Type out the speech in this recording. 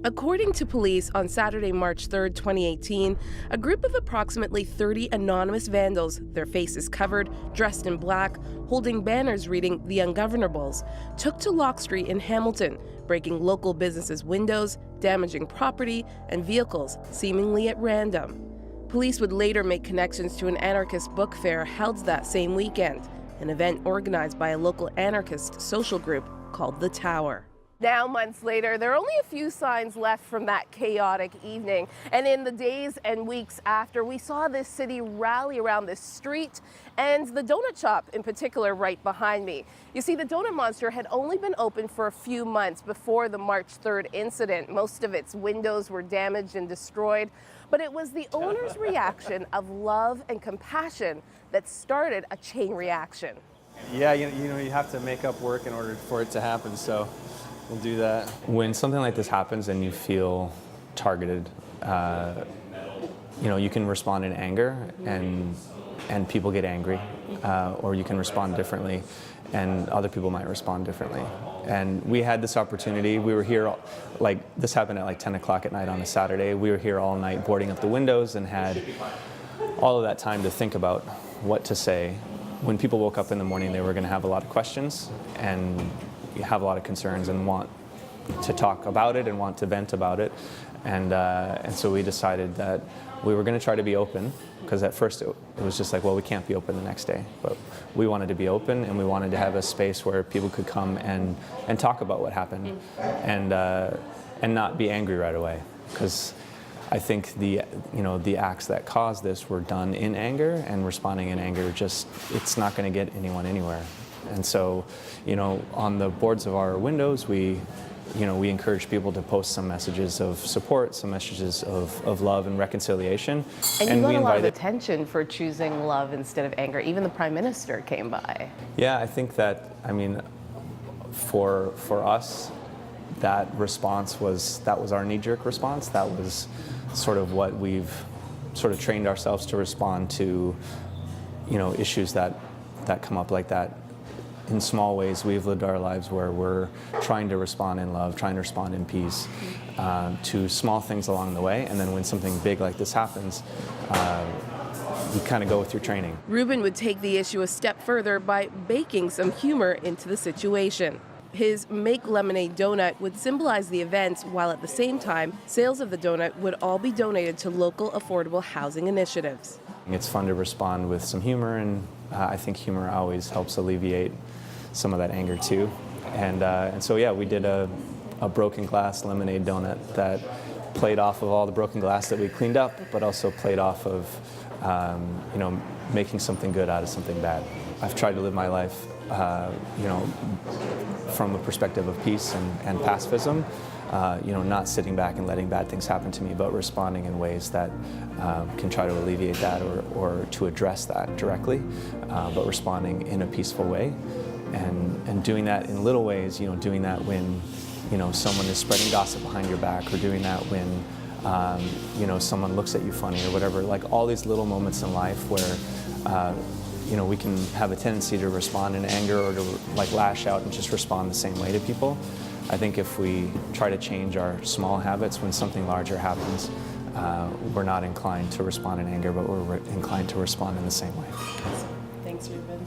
According to police, on Saturday, March 3, 2018, a group of approximately 30 anonymous vandals, their faces covered, dressed in black, holding banners reading "The Ungovernables," took to Locke Street in Hamilton, breaking local businesses' windows, damaging property and vehicles, seemingly at random. Police would later make connections to an anarchist book fair held that same weekend, an event organized by a local anarchist social group called The Tower. Now, months later, there are only a few signs left from that chaotic evening. And in the days and weeks after, we saw this city rally around this street and the donut shop in particular right behind me. You see, the Donut Monster had only been open for a few months before the March 3rd incident. Most of its windows were damaged and destroyed, but it was the owner's reaction of love and compassion that started a chain reaction. Yeah, you know, you have to make up work in order for it to happen, so we'll do that. When something like this happens and you feel targeted, you know, you can respond in anger and people get angry, or you can respond differently and other people might respond differently. And we had this opportunity. We were here, like, this happened at like 10 o'clock at night on a Saturday. We were here all night boarding up the windows and had all of that time to think about what to say. When people woke up in the morning, they were going to have a lot of questions and have a lot of concerns and want to talk about it and want to vent about it. And so we decided that we were going to try to be open, because at first it was just like, well, we can't be open the next day. But we wanted to be open, and we wanted to have a space where people could come and talk about what happened and not be angry right away. Because I think the acts that caused this were done in anger, and responding in anger it's not going to get anyone anywhere. And so, you know, on the boards of our windows, we encourage people to post some messages of support, some messages of love and reconciliation. And you got a lot of attention for choosing love instead of anger. Even the Prime Minister came by. Yeah, I think that, I mean, for us, that response was our knee-jerk response. That was sort of what we've sort of trained ourselves to respond to, you know, issues that come up like that. In small ways, we've lived our lives where we're trying to respond in love, trying to respond in peace to small things along the way. And then when something big like this happens, you kind of go with your training. REUBEN would take the issue a step further by baking some humor into the situation. His Make Lemonade donut would symbolize the events, while at the same time, sales of the donut would all be donated to local affordable housing initiatives. It's fun to respond with some humor, and I think humor always helps alleviate some of that anger too. And so yeah, we did a broken glass lemonade donut that played off of all the broken glass that we cleaned up, but also played off of you know, making something good out of something bad. I've tried to live my life you know, from a perspective of peace and pacifism. You know, not sitting back and letting bad things happen to me, but responding in ways that can try to alleviate that or to address that directly, but responding in a peaceful way. And doing that in little ways, you know, doing that when, you know, someone is spreading gossip behind your back, or doing that when, you know, someone looks at you funny or whatever. Like all these little moments in life where, you know, we can have a tendency to respond in anger or to like lash out and just respond the same way to people. I think if we try to change our small habits when something larger happens, we're not inclined to respond in anger, but we're inclined to respond in the same way. Thanks, REUBEN.